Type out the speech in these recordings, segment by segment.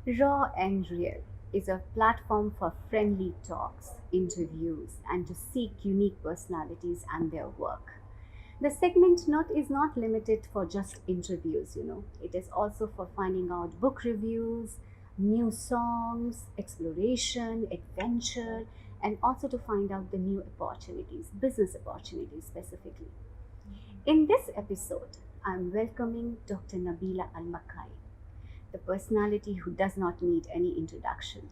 Raw and Real is a platform for friendly talks, interviews, and to seek unique personalities and their work. The segment not is not limited for just interviews, It is also for finding out book reviews, new songs, exploration, adventure, and also to find out the new opportunities, business opportunities specifically. In this episode, I'm welcoming Dr. Nabila Al Macki, the personality who does not need any introduction.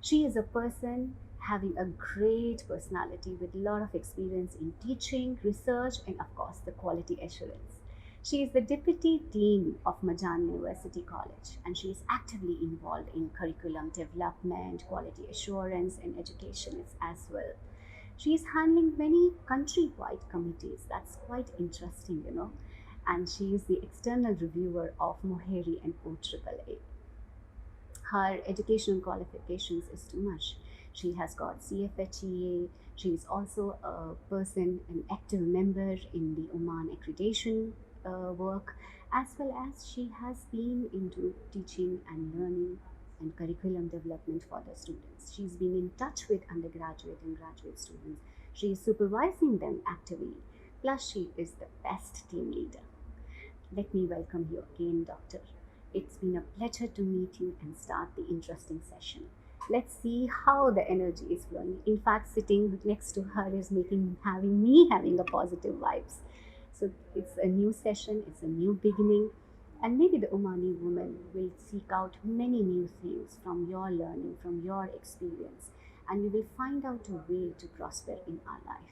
She is a person having a great personality with a lot of experience in teaching, research, and of course, the quality assurance. She is the Deputy Dean of Majan University College, and she is actively involved in curriculum development, quality assurance, and education as well. She is handling many countrywide committees. That's quite interesting, And she is the external reviewer of Moheri and OAAA. Her educational qualifications is too much. She has got SFHEA. She is also a person, an active member in the Oman Accreditation work, as well as she has been into teaching and learning and curriculum development for the students. She's been in touch with undergraduate and graduate students. She is supervising them actively. Plus, she is the best team leader. Let me welcome you again, Doctor. It's been a pleasure to meet you and start the interesting session. Let's see how the energy is flowing. In fact, sitting next to her is having me having a positive vibes. So it's a new session, it's a new beginning, and maybe the Omani woman will seek out many new things from your learning, from your experience, and we will find out a way to prosper in our life.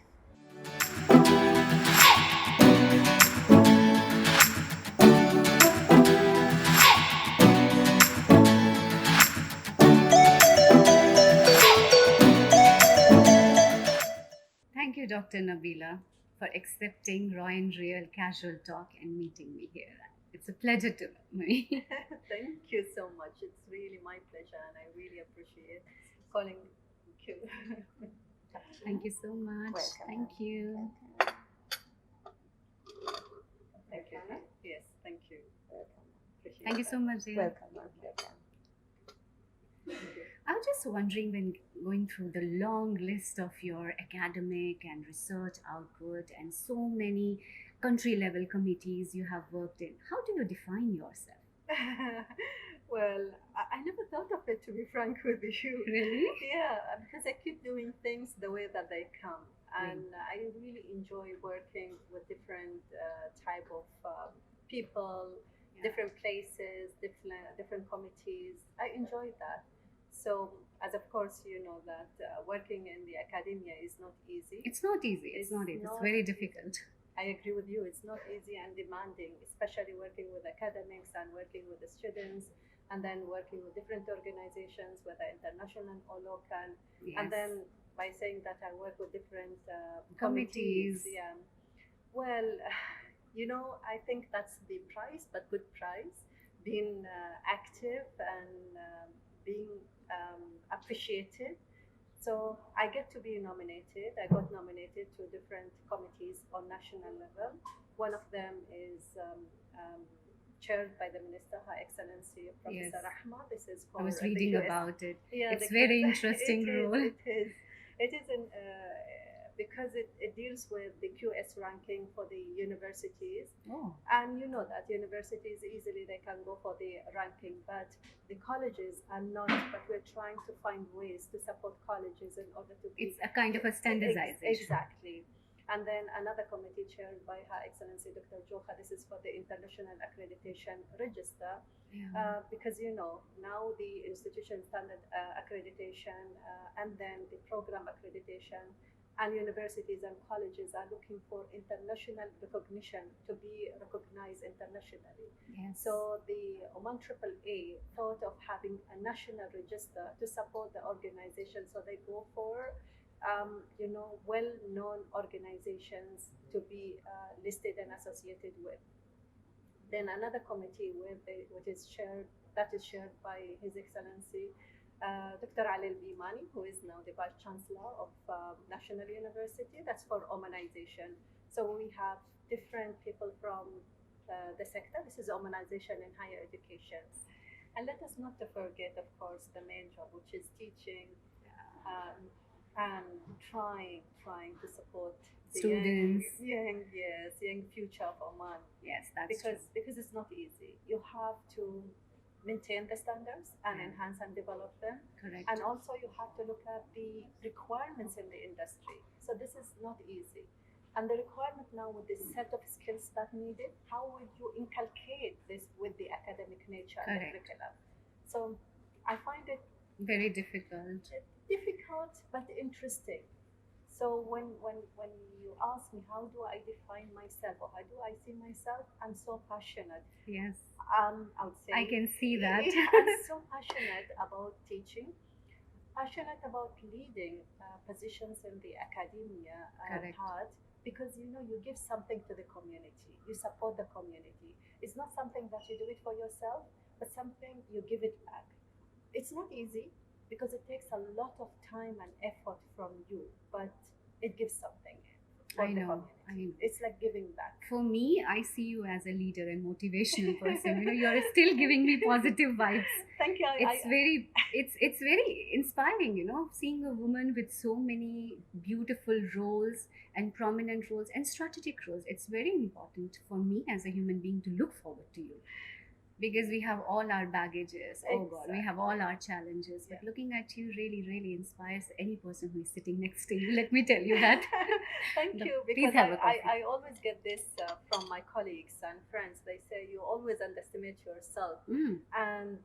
Thank you, Dr. Nabila, for accepting Raw and Real casual talk and meeting me here. It's a pleasure to me. Thank you so much. It's really my pleasure, and I really appreciate calling you. Thank you so much. Welcome. Thank you. Thank you. Yes, thank you. Appreciate Thank you so much, dear. Welcome. I was just wondering, when going through the long list of your academic and research output and so many country level committees you have worked in, how do you define yourself? Well, I never thought of it, to be frank with you. Really? Yeah, because I keep doing things the way that they come, and I really enjoy working with different type of people, Yeah. different places, different committees. I enjoy that. So, as of course you know that working in the academia is not easy. It's not easy. It's not easy. It's very difficult. I agree with you. It's not easy and demanding, especially working with academics and working with the students, and then working with different organizations, whether international or local. Yes. And then by saying that I work with different Committees. yeah. Well, I think that's the price, but good price. Being active and being appreciated. So I get to be nominated. I got nominated to different committees on national level. One of them is chaired by the Minister, Her Excellency Professor Yes. Rahma. This is I for was the reading US. about it. Yeah, It's very because interesting it is. role. It is. It is because it deals with the QS ranking for the universities. Oh, And you know that universities easily they can go for the ranking, but the colleges are not. But we're trying to find ways to support colleges in order to be it's a kind of a standardization. exactly. And then another committee chaired by Her Excellency Dr. Joha. This is for the International Accreditation Register, Yeah. because now the institution standard accreditation and then the program accreditation, and universities and colleges are looking for international recognition to be recognized internationally. Yes. So the Oman AAA thought of having a national register to support the organization. So they go for well-known organizations to be listed and associated with. Then another committee which is shared by His Excellency Dr. Ali Al-Bimani, who is now the Vice Chancellor of National University. That's for Omanization. So we have different people from the sector. This is Omanization in higher education. And let us not to forget, of course, the main job, which is teaching, um, and trying to support the Students. young future of Oman. Yes, that's Because it's not easy. You have to maintain the standards and enhance and develop them. correct. And also you have to look at the requirements in the industry. So this is not easy. And the requirement now with this set of skills that needed, how would you inculcate this with the academic nature and the Correct. curriculum? So I find it Very difficult. difficult but interesting. So when you ask me how do I define myself or how do I see myself, I'm so passionate. Yes, I would say I can see that. I'm so passionate about teaching, passionate about leading positions in the academia Correct. part, because you give something to the community, you support the community. It's not something that you do it for yourself, but something you give it back. It's not easy because it takes a lot of time and effort from you, but it gives something for I the know, community. I know. It's like giving back. For me, I see you as a leader and motivational person. You're still giving me positive vibes. Thank you. It's very inspiring, seeing a woman with so many beautiful roles and prominent roles and strategic roles. It's very important for me as a human being to look forward to you, because we have all our baggages. Oh God, we have all our challenges. But Yeah. looking at you really inspires any person who is sitting next to you. Let me tell you that. Thank No, you, please because have a coffee. I always get this from my colleagues and friends. They say you always underestimate yourself, and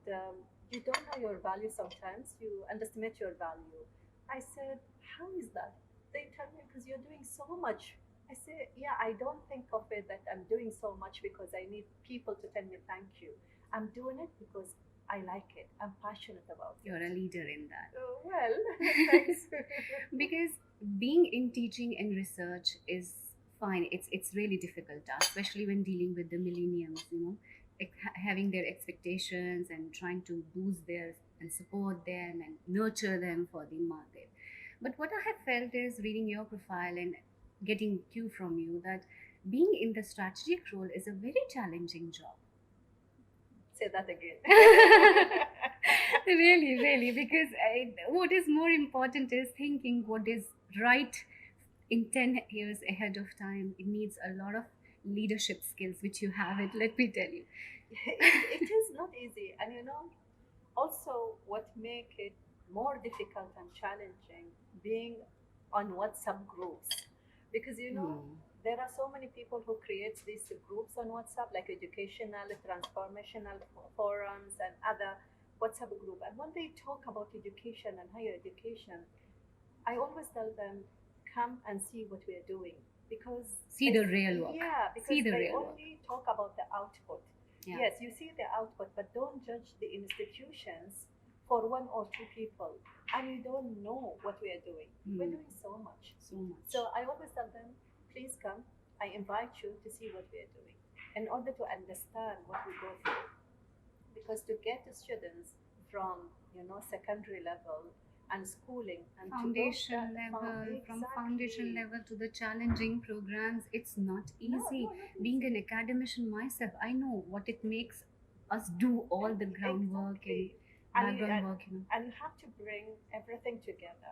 you don't know your value sometimes. You underestimate your value. I said, how is that? They tell me because you're doing so much. I say, yeah, I don't think of it that I'm doing so much because I need people to tell me thank you. I'm doing it because I like it. I'm passionate about it. You're a leader in that. Oh, well, thanks. Because being in teaching and research is fine. It's really difficult task, especially when dealing with the millenniums, having their expectations and trying to boost their and support them and nurture them for the market. But what I have felt is reading your profile and getting cue from you that being in the strategic role is a very challenging job. Say that again. Really, because what is more important is thinking what is right in 10 years ahead of time. It needs a lot of leadership skills, which you have it, let me tell you. It is not easy. And also what make it more difficult and challenging being on WhatsApp groups, because there are so many people who create these groups on WhatsApp, like educational, transformational forums and other WhatsApp group. And when they talk about education and higher education, I always tell them, come and see what we are doing, because See the real work. Yeah, because See the they real work. only talk about the output. Yeah. Yes, you see the output, but don't judge the institutions for one or two people, and you don't know what we are doing. We're doing so much. So much. So I always tell them, please come. I invite you to see what we are doing in order to understand what we go through. Because to get the students from secondary level and schooling and foundation to level, from Exactly. foundation level to the challenging programs, it's not easy. No, not Being easy. an academician myself, I know what it makes us do all the groundwork Exactly. and background work. And you have to bring everything together,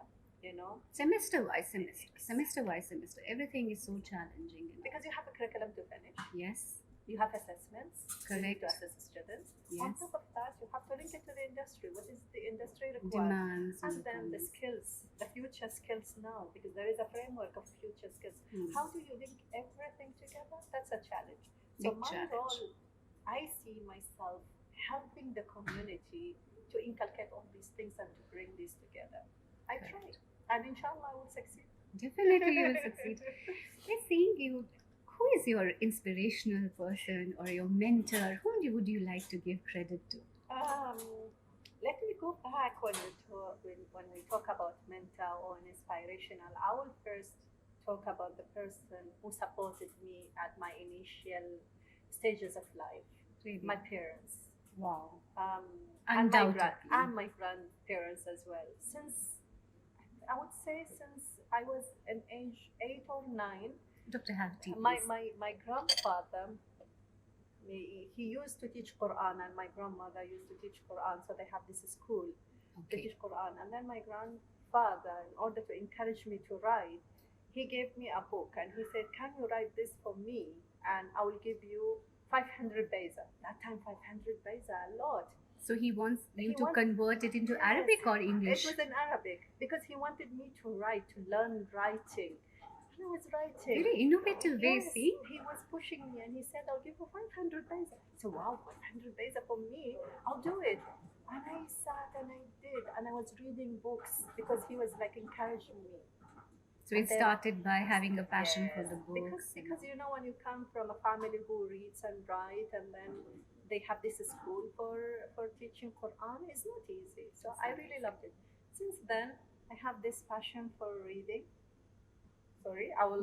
Semester wise semester, everything is so challenging. because you have a curriculum to finish. Yes, You have assessments. You need correct. to assess students. Yes. On top of that, you have to link it to the industry. What is the industry required? Demands And then the requirements. skills, the future skills now, because there is a framework of future skills. How do you link everything together? That's a challenge. So Big my challenge. role, I see myself helping the community to inculcate all these things and to bring these together. I try, Correct. and inshallah I will succeed. Definitely you will succeed. Let's seeing you. Who is your inspirational person or your mentor? Whom would you like to give credit to? Let me go back when we talk about mentor or an inspirational. I will first talk about the person who supported me at my initial stages of life. Really? My parents. Wow. And Undoubtedly. my grandparents as well. Since I would say since I was an age 8 or 9, Dr. Hafti. my grandfather He used to teach Quran, and my grandmother used to teach Quran, so they have this school to Okay. teach Quran. And then my grandfather, in order to encourage me to write, he gave me a book and he said, "Can you write this for me? And I will give you 500 paisa." That time, 500 paisa, a lot. So he wants you He to wants, convert it into yes, Arabic or it English? was in Arabic because he wanted me to write, to learn writing. And I was writing. Very innovative way, Yes, see? he was pushing me and he said, "I'll give you 500 paisa." So, wow, 500 paisa for me, I'll do it. And I sat and I did, and I was reading books because he was like encouraging me. So And it then, started by having a passion for yes, the books. because you know, when you come from a family who reads and write, and then they have this school for teaching Quran, it's not easy. So I really loved it. Since then, I have this passion for reading. Sorry, I will.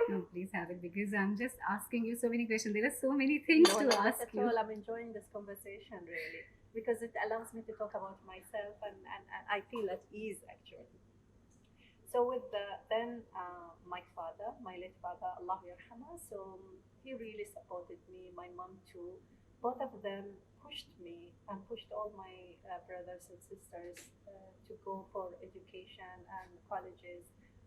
No, please have it because I'm just asking you so many questions. There are so many things No, to not ask at you. all. I'm enjoying this conversation really because it allows me to talk about myself, and I feel at ease actually. So with my father, my late father, Allah yarhamah, so he really supported me, my mom too. Both of them pushed me and pushed all my brothers and sisters to go for education and colleges.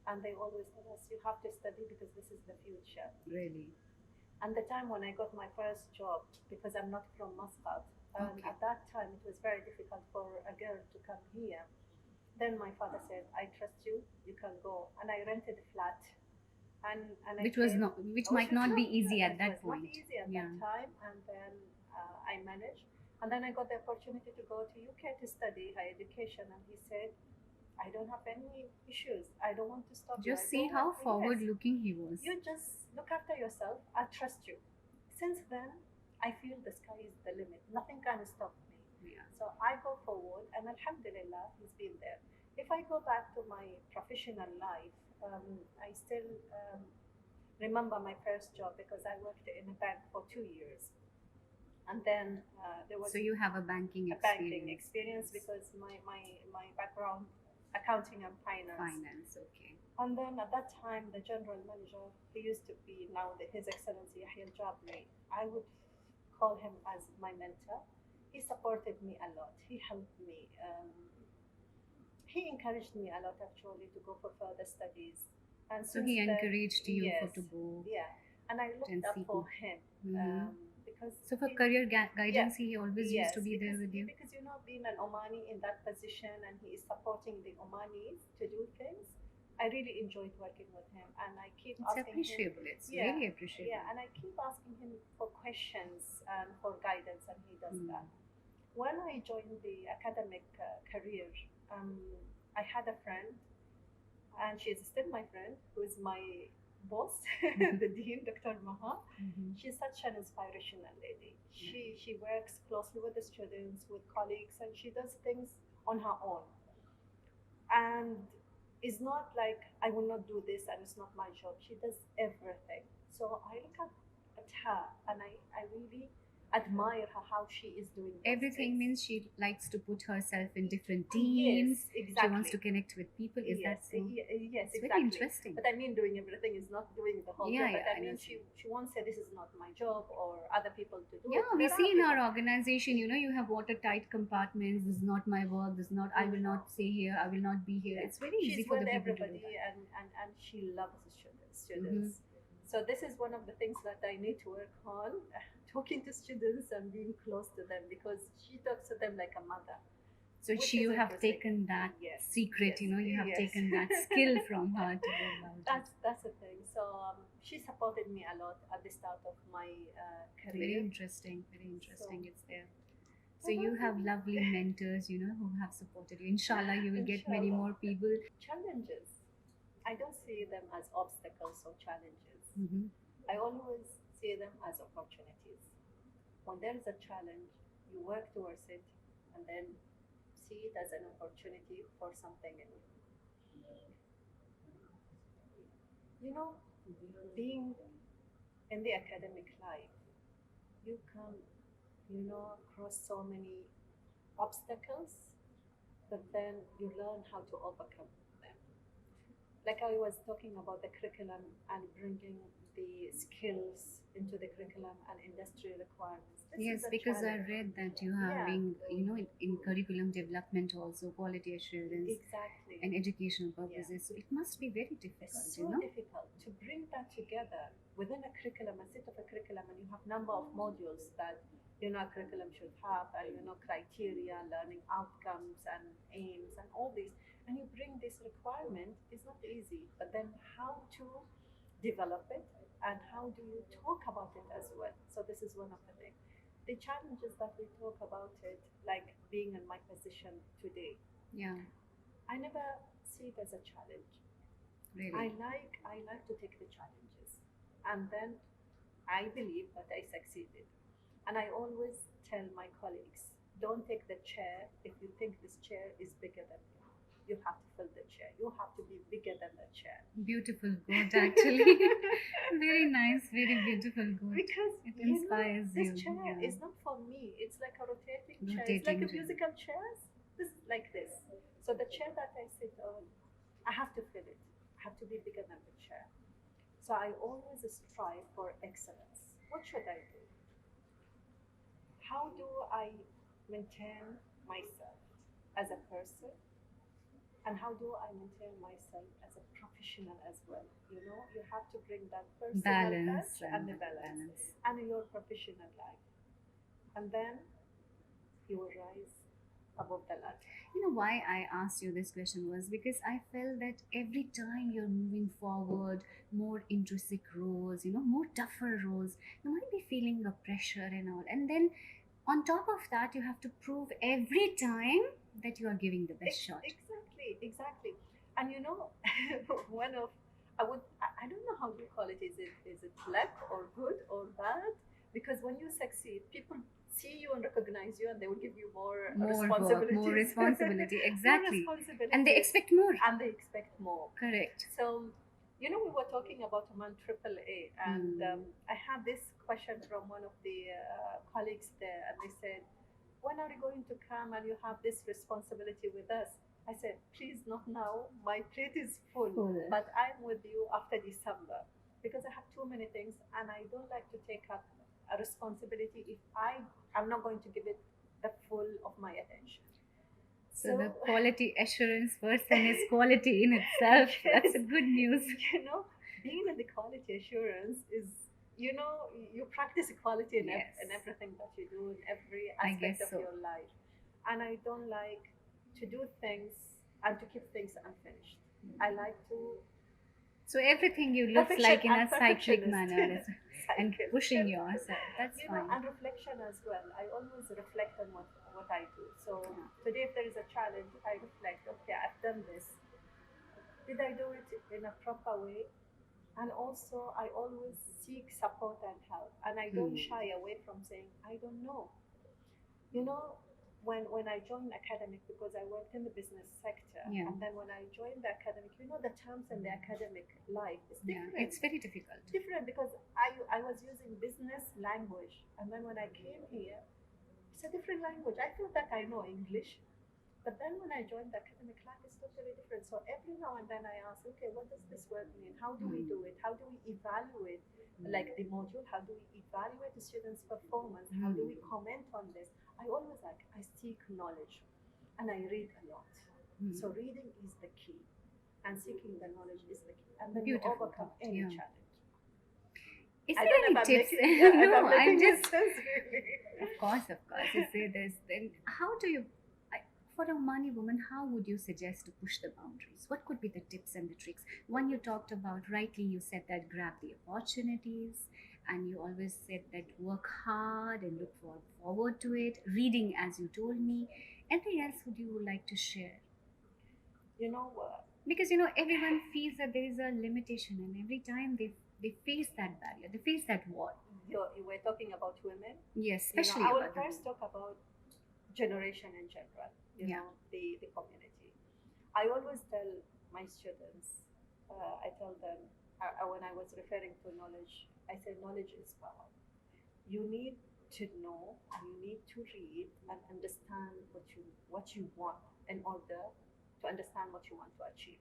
And they always tell us, "You have to study because this is the future." Really? And the time when I got my first job, because I'm not from Muscat, and Okay. at that time it was very difficult for a girl to come here. Then my father said, "I trust you. You can go." And I rented a flat, and I Which was came. not, which Which might was not be not easy at it that was not point. easy at Yeah. that time. And then I managed, and then I got the opportunity to go to UK to study higher education. And he said, "I don't have any issues. I don't want to stop you. I Just see don't how want, forward yes, looking he was. you just look after yourself. I trust you." Since then, I feel the sky is the limit. Nothing can stop me. Yeah. So I go forward, and Alhamdulillah, he's been there. If I go back to my professional life, I still remember my first job because I worked in a bank for 2 years. And then there was So you have a banking a banking experience. experience because my background, accounting and finance. Finance, okay. And then at that time, the general manager, he used to be now His Excellency Yahya Al-Jabri, I would call him as my mentor. He supported me a lot. He helped me. He encouraged me a lot actually to go for further studies. And So since he then, encouraged you yes, for to go yeah, and I looked and up seek. for him because So for he, career guidance, yeah, he always used yes, to be there with you. because you know, being an Omani in that position and he is supporting the Omanis to do things, I really enjoyed working with him, and I keep It's asking him. appreciable. It's Yeah, really appreciable. yeah, and I keep asking him for questions and for guidance, and he does Mm. that. When I joined the academic career, um, I had a friend, and she is still my friend, who is my boss, the dean, Dr. Maha. Mhm. She's such an inspirational lady. She works closely with the students, with colleagues, and she does things on her own. And it's not like I will not do this and it's not my job. She does everything. So I look at her and I really admire her how she is doing those Everything things. means she likes to put herself in different teams. Yes, exactly. She wants to connect with people. Is that so? Yes, It's exactly. very interesting. But I mean, doing everything is not doing the whole Yeah, job. But yeah, I I mean, know. she won't say this is not my job or other people to do. Yeah, we There see are in people. our organization, you have watertight compartments. This is not my work. This is not. I will not stay here. I will not be here. Yeah. It's very easy She's for with the people to do everybody, that. and she loves the students. So this is one of the things that I need to work on, talking to students and being close to them, because she talks to them like a mother. So Which you is have interesting. taken that Yes, secret, yes, you have yes. taken that skill from her to go about it. That's the thing. So she supported me a lot at the start of my Very career. interesting, very interesting. So- It's there. So you have lovely mentors, who have supported you. Inshallah, you will get many Inshallah. more people. Challenges, I don't see them as obstacles or challenges. Mhm. I always see them as opportunities. When there is a challenge, you work towards it and then see it as an opportunity for something new. You know, being in the academic life, you come, across so many obstacles, but then you learn how to overcome them. like I was talking about the curriculum and bringing the skills into the curriculum and industry requirements. This Yes, is a because I challenge. read that you are Yeah, having, in curriculum development also, quality assurance exactly. and educational Yeah. purposes. So it must be very It's difficult, so difficult to bring that together within a curriculum, a set of a curriculum, and you have number of modules that a curriculum should have, and criteria, learning outcomes, and aims, and all these, and you bring this requirement is not easy. But then, how to develop it, and how do you talk about it as well? So this is one of the things. The challenges that we talk about it, like being in my position today, Yeah, I never see it as a challenge. really. I like to take the challenges, and then I believe that I succeeded. And I always tell my colleagues, don't take the chair if you think this chair is bigger than you. You have to fill the chair. You have to be bigger than the chair. Beautiful quote, actually. Very nice, very beautiful quote. Because It inspires this you. chair Yeah. is not for me. It's like a rotating chair. It's Rotating like a chair. musical chairs. This is like this. So the chair that I sit on, I have to fill it. I have to be bigger than the chair. So I always strive for excellence. What should I do? How do I maintain myself as a person? And how do I maintain myself as a professional as well? You have to bring that personal Balance touch and the balance and your professional life. And then you will rise above the ladder. Why I asked you this question was because I felt that every time you're moving forward, more intrinsic roles, more tougher roles, you might be feeling the pressure and all. And then on top of that, you have to prove every time that you are giving the best shot. Exactly. And one of I don't know how you call it. Is it luck or good or bad? Because when you succeed, people see you and recognize you, and they will give you more responsibility. More responsibility, exactly. More responsibility. And they expect more. Correct. So, we were talking about Oman AAA, and I had this question from one of the colleagues there, and they said, when are you going to come and you have this responsibility with us? I said, please, not now. My plate is full, but I'm with you after December because I have too many things, and I don't like to take up a responsibility if I'm not going to give it the full of my attention. So the quality assurance person is quality in itself. Yes. That's a good news. Being in the quality assurance is, you practice equality in everything that you do, in every aspect of your life. And I don't like to do things and to keep things unfinished. I like to. So everything you look like in a cyclic manner and pushing yourself. That's fine. And reflection as well. I always reflect on what I do. So today, if there is a challenge, I reflect. Okay, I've done this. Did I do it in a proper way? And also, I always seek support and help, and I don't shy away from saying I don't know. When I joined academic, because I worked in the business sector, and then when I joined the academic, the terms in the academic life is different. Yeah, it's very difficult. Different because I was using business language, and then when I came here, it's a different language. I thought that I know English, but then when I joined the academic life, it's totally different. So every now and then I ask, okay, what does this word mean? How do we do it? How do we evaluate, like the module? How do we evaluate the students' performance? How do we comment on this? I always I seek knowledge, and I read a lot. So reading is the key, and seeking the knowledge is the key, and then you overcome any challenge. Is there any tips? No, I'm just. Of course. You say this. Then how do you? For a Omani woman, how would you suggest to push the boundaries? What could be the tips and the tricks? One you talked about, rightly, you said that grab the opportunities, and you always said that work hard and look forward to it. Reading, as you told me. Anything else would you like to share? Because everyone feels that there is a limitation, and every time they face that barrier, they face that wall. You were talking about women? Yes, especially I will first talk about generation in general, the community. I always tell my students, I tell them, when I was referring to knowledge, I say knowledge is power. You need to know, and you need to read and understand what you want in order to understand what you want to achieve.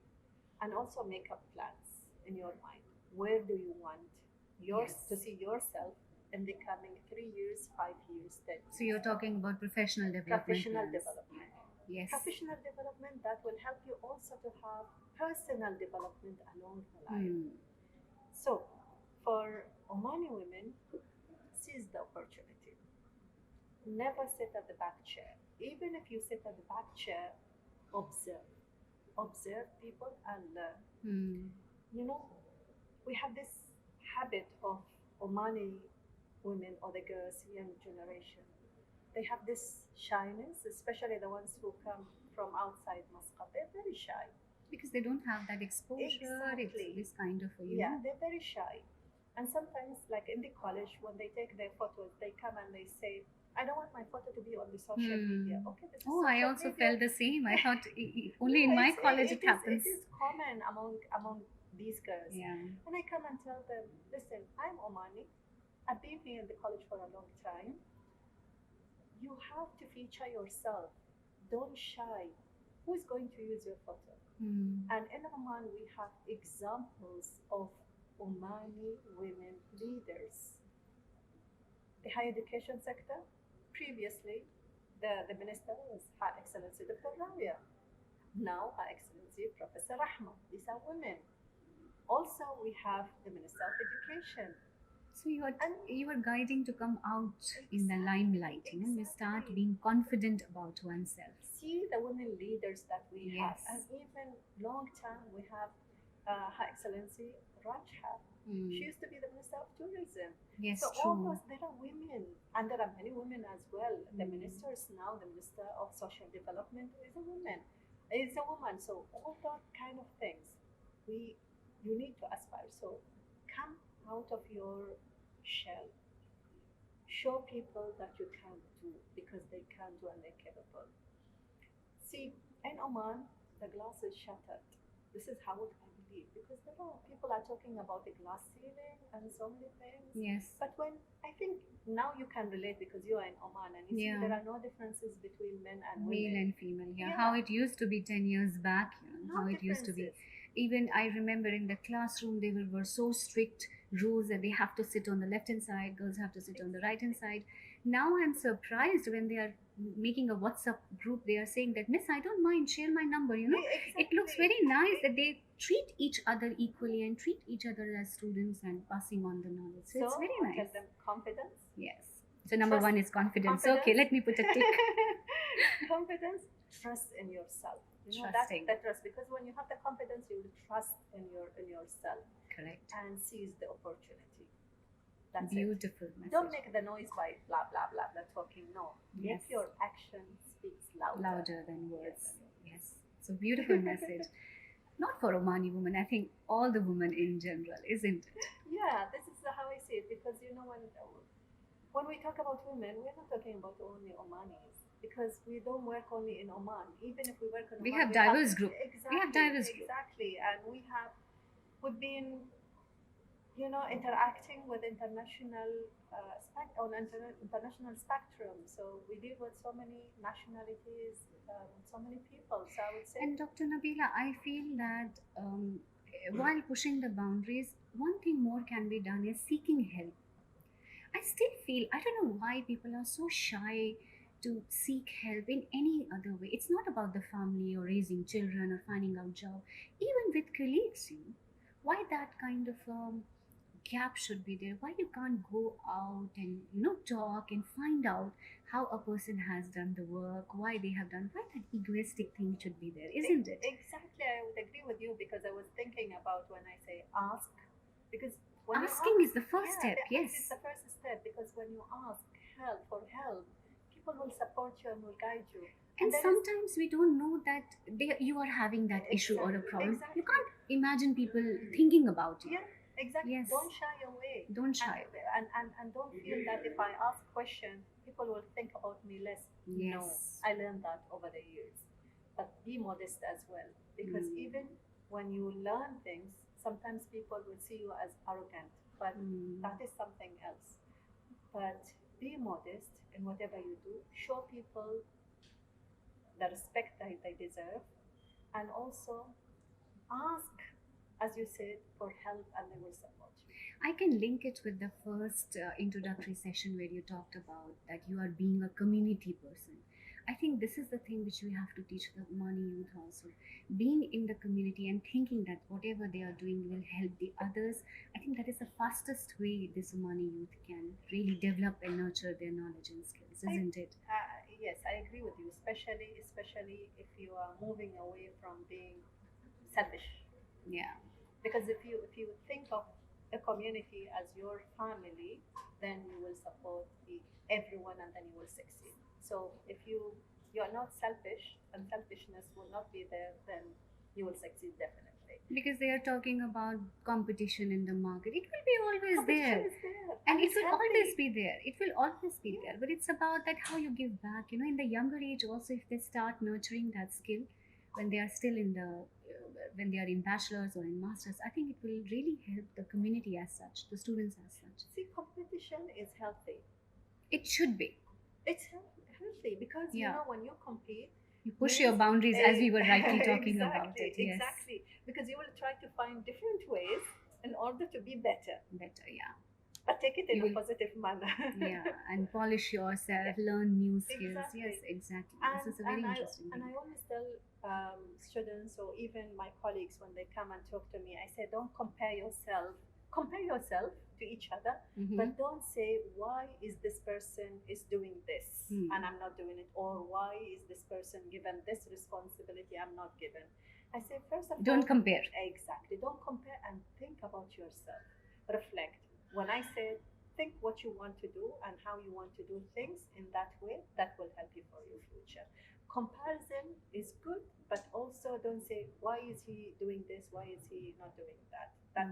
and also make up plans in your mind. Where do you want to Yes. see yourself in the coming 3 years, 5 years, 10 years? So you're talking about professional development Professional plans. development. Yes. Professional development that will help you also to have personal development along the line. So, for Omani women, seize the opportunity. Never sit at the back chair. Even if you sit at the back chair, observe. Observe people and learn. You know, we have this habit of Omani women or the girls, young generation. They have this shyness, especially the ones who come from outside Muscat. They're very shy. Because they don't have that exposure. Exactly. It's this kind of they're very shy. And sometimes, like in the college, when they take their photos, they come and they say, I don't want my photo to be on the social media. Okay, this is Oh, social I also media. felt the same. I thought only in my college it happens. It is common among these girls. Yeah. And I come and tell them, listen, I'm Omani. I've been here in the college for a long time. You have to feature yourself. Don't shy. Who is going to use your photo? And in Oman, we have examples of Omani women leaders. The higher education sector, previously, the minister was Her Excellency Dr. Rabia. Now, Her Excellency Professor Rahma. These are women. Also, we have the Minister of Education. So you are guiding to come out in the limelight, you start being confident about oneself. See the women leaders that we have, and even long time we have Her Excellency Rajha. She used to be the Minister of Tourism. Yes, so true. almost there are women, and there are many women as well. The ministers now, the Minister of Social Development is a woman. So all that kind of things, you need to aspire. So come out of your shell. Show people that you can do, because they can do and they're capable. See, in Oman, the glass is shattered. This is how I believe, because there are people are talking about the glass ceiling and so many things. Yes. But when I think now you can relate, because you are in Oman and you see there are no differences between men and women. Male and female. Yeah. How it used to be 10 years back. How it used to be. Even I remember in the classroom they were so strict rules that they have to sit on the left hand side, girls have to sit on the right hand side. Now I'm surprised when they are making a WhatsApp group, they are saying that, Miss, I don't mind, share my number. It looks very nice that they treat each other equally and treat each other as students and passing on the knowledge. So it's very nice. Tell them confidence. Yes. So number one is confidence. Okay, let me put a tick. Confidence, trust in yourself. That trust, because when you have the confidence, you will trust in yourself. Correct. And seize the opportunity. That's beautiful message. Don't make the noise by blah blah blah blah talking. No, make your action speaks louder than words. Yes. So beautiful message. Not for Omani women, I think all the women in general, isn't it? Yeah, this is how I see it, because when we talk about women, we're not talking about only Omanis, because we don't work only in Oman. Even if we work in Oman, we have diverse group. Exactly. We have diverse group. Exactly, and we've been, interacting with international international spectrum. So we deal with so many nationalities, so many people. So I would say. And Dr. Nabila, I feel that while pushing the boundaries, one thing more can be done is seeking help. I still feel, I don't know why people are so shy to seek help in any other way. It's not about the family or raising children or finding out job. Even with colleagues, why that kind of gap should be there? Why you can't go out and talk and find out how a person has done the work, why they have done, why that egoistic thing should be there, isn't it? Exactly, I would agree with you, because I was thinking about when I say ask, because asking is the first step. Yes, it's the first step, because when you ask for help, people will support you and will guide you. And sometimes we don't know that you are having that issue or a problem. Exactly. You can't imagine people thinking about you. Yeah, exactly. Yes. Don't shy away. Don't shy. And don't feel that if I ask question, people will think about me less. Yes. No, I learned that over the years. But be modest as well, because even when you learn things, sometimes people will see you as arrogant, but that is something else. But be modest in whatever you do. Show people the respect that they deserve, and also Ask, as you said, for help, and they will support you. I can link it with the first introductory session where you talked about that you are being a community person. I think this is the thing which we have to teach the Omani youth also. Being in the community and thinking that whatever they are doing will help the others. I think that is the fastest way this Omani youth can really develop and nurture their knowledge and skills, isn't it? Yes, I agree with you, especially if you are moving away from being selfish. Yeah. Because if you think of a community as your family, then you will support everyone, and then you will succeed. So if you are not selfish, and selfishness will not be there, then you will succeed definitely. Because they are talking about competition in the market. It will be always Competition there. is there, And it it's will healthy. always be there. It will always be Yeah. there. But it's about that how you give back. You know, in the younger age, also, if they start nurturing that skill when they are still in when they are in bachelor's or in master's, I think it will really help the community as such, the students as such. See, competition is healthy. It should be. It's healthy because Yeah. when you compete, You push your boundaries, as we were rightly talking exactly, about it. Yes. exactly, because you will try to find different ways in order to be better, Better, yeah. but take it in You a will- positive manner. Yeah. And polish yourself, learn new skills. Exactly. Yes, exactly. And, This is a very and interesting I, and thing. I always tell students, or even my colleagues, when they come and talk to me, I say, don't compare yourself to each other, Mhm. but don't say, why is this person is doing this and I'm not doing it, or why is this person given this responsibility I'm not given. I say, first of Don't all, compare. exactly, don't compare, and think about yourself, reflect. When I say think what you want to do and how you want to do things, in that way, that will help you for your future. Comparison is good, but also don't say, why is he doing this, why is he not doing that. That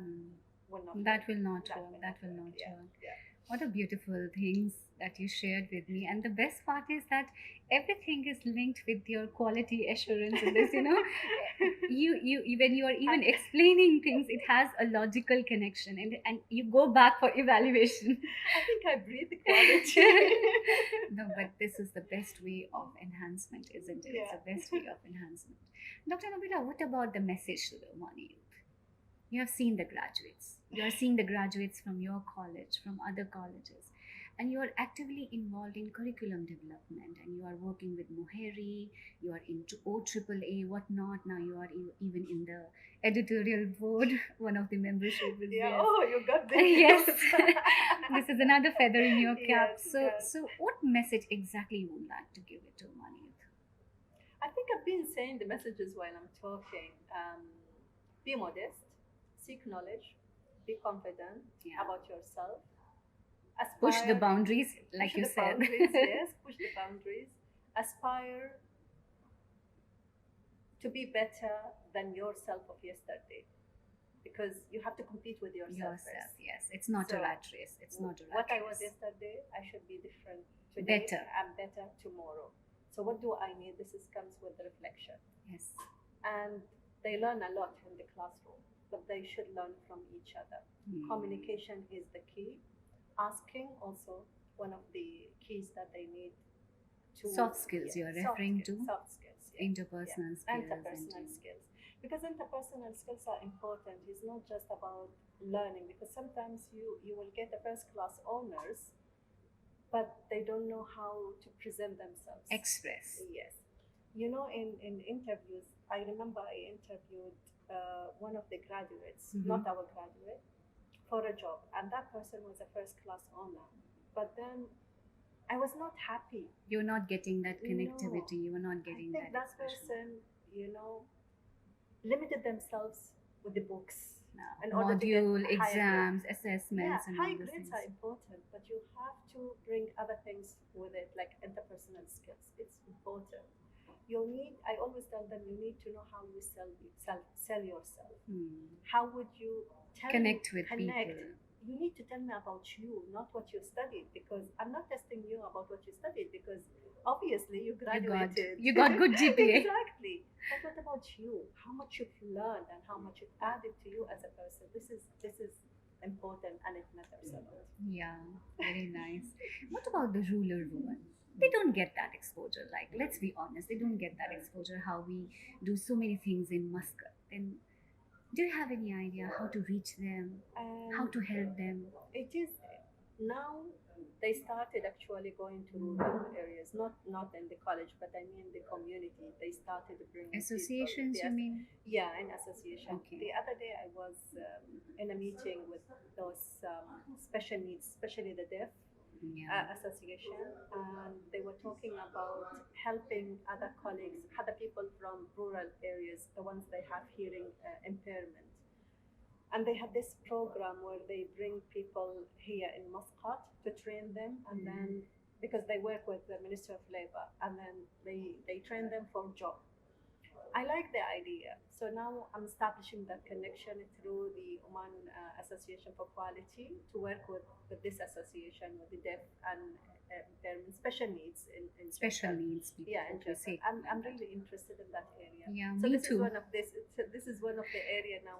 will not That work. will not That work. That will not Yeah, work. yeah. What a beautiful things that you shared with me. And the best part is that everything is linked with your quality assurance in this, you when you are even explaining things, it has a logical connection, and you go back for evaluation. I think I breathe the quality. No, but this is the best way of enhancement, isn't it? It's Yeah. the best way of enhancement. Dr. Nabila, what about the message to the Omani youth? You have seen the graduates. You are seeing the graduates from your college, from other colleges, and you are actively involved in curriculum development. And you are working with Moheri. You are into OAAA, whatnot. Now you are even in the editorial board. One of the membership is Yeah. there. Oh, you got this. Yes, this is another feather in your cap. Yes, So, yes. so what message exactly you would like to give it to Omani youth? I think I've been saying the messages while I'm talking. Be modest, seek knowledge, be confident Yeah. about yourself. Push the Aspire, boundaries, like push you the said. boundaries, yes, push the boundaries. Aspire to be better than yourself of yesterday, because you have to compete with yourself Yourself, first. yes. It's not a So, rat race. It's not a rat What I race. was yesterday, I should be different today. Better. I'm better tomorrow. So what do I need? Comes with reflection. Yes. And they learn a lot in the classroom, but they should learn from each other. Communication is the key. Asking also one of the keys that they need to. Soft skills you are referring to? Soft skills, yeah. Interpersonal skills. Interpersonal skills. Because interpersonal skills are important. It's not just about learning, because sometimes you will get the first class honors, but they don't know how to present themselves. Express. Yes. In interviews, I remember I interviewed one of the graduates, not our graduate, for a job, and that person was a first class honor. But then I was not happy. You're not getting that No. connectivity. You are not getting I think that expression. person, limited themselves with the books. No. In order to get Module, higher exams, grades. assessments, and high all those grades things. are important, but you have to bring other things with it, like interpersonal skills. It's important. I always tell them, you need to know how you sell yourself. How would you Connect with people. You need to tell me about you, not what you studied, because I'm not testing you about what you studied, because obviously you graduated. You got good GPA. Exactly. But what about you? How much you've learned and how much it added to you as a person. This is important, and it matters a lot. Yeah, very nice. What about the rural woman? They don't get that exposure. Like, let's be honest, they don't get that exposure. How we do so many things in Muscat. Then Do you have any idea how to reach them, how to help them? It is now they started actually going to rural areas, not in the college, but I mean the community. They started bringing Associations, people. you Yes, mean? yeah, an association. Okay. The other day I was in a meeting with those special needs, especially the deaf Yeah. association, and they were talking about helping other colleagues, other people from rural areas, the ones they have hearing impairment. And they had this program where they bring people here in Muscat to train them, and then because they work with the Ministry of Labor, and then they train them for job. I like the idea. So now I'm establishing that connection through the Oman Association for Quality to work with this association with the deaf and impairment special needs in Special general. needs people. Yeah, in Okay, general. say I'm like that. really interested in that area. Yeah, So me this is too. one of this is one of the area now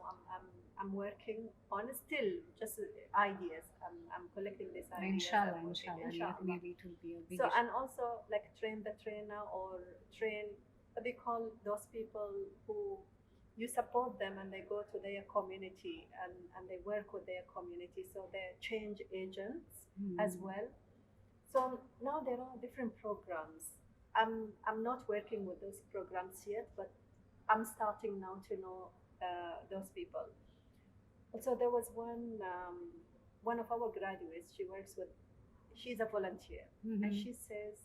I'm working on. Still just ideas. I'm collecting these ideas. Inshallah, I'm working. inshallah. Maybe it will be a big So issue. and also like train the trainer or train what they call those people who you support them and they go to their community and they work with their community. So they're change agents as well. So now there are different programs. I'm not working with those programs yet, but I'm starting now to know those people. Also, there was one of our graduates. She works with. She's a volunteer, and she says,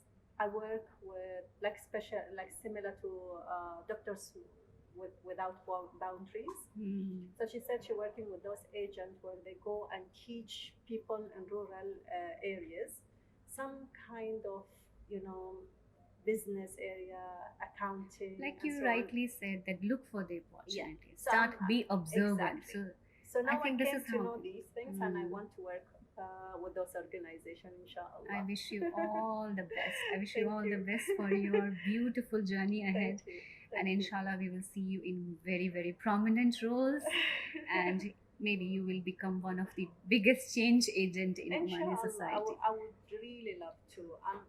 "I work with like special, like similar to doctors without boundaries." So she said she's working with those agents where they go and teach people in rural areas some kind of business area, accounting, Like and you so on. rightly said, that look for the Yeah. opportunities. So Start, be observant. exactly. So So now I think this came is to how. know these things, and I want to work with those organizations, inshallah. I wish you all the best. I wish you Thank all you. the best for your beautiful journey ahead. Thank you. And Thank you. inshallah, we will see you in very, very prominent roles. And maybe you will become one of the biggest change agent in Omani Inshallah, society. I would really love to.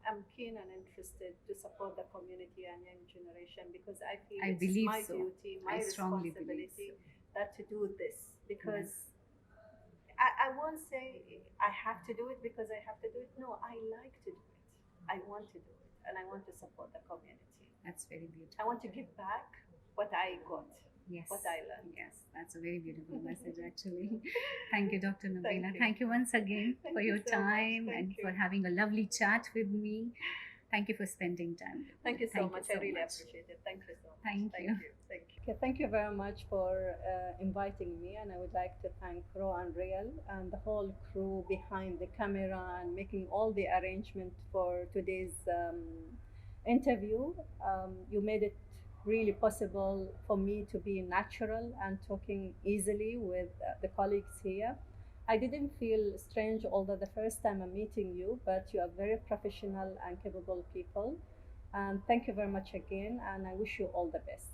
I'm keen and interested to support the community and young generation because I feel I it's believe my so. duty, my I strongly believe responsibility so. that to do this because Yes. I won't say I have to do it because I have to do it. No, I like to do it. I want to do it and I want to support the community. That's very beautiful. I want to give back what I got, Yes. what I learned. Yes, that's a very beautiful message, actually. Thank you, Dr. Nabila. you. Thank you once again Thank for you your so much. time Thank and you. for having a lovely chat with me. Thank you for spending time with me. Thank you so much. I really much. appreciate it. Thank you so much. Thank you. Thank you. Okay, thank you very much for inviting me, and I would like to thank Ro and Real and the whole crew behind the camera and making all the arrangement for today's interview. You made it really possible for me to be natural and talking easily with the colleagues here. I didn't feel strange, although the first time I'm meeting you, but you are very professional and capable people. And thank you very much again, and I wish you all the best.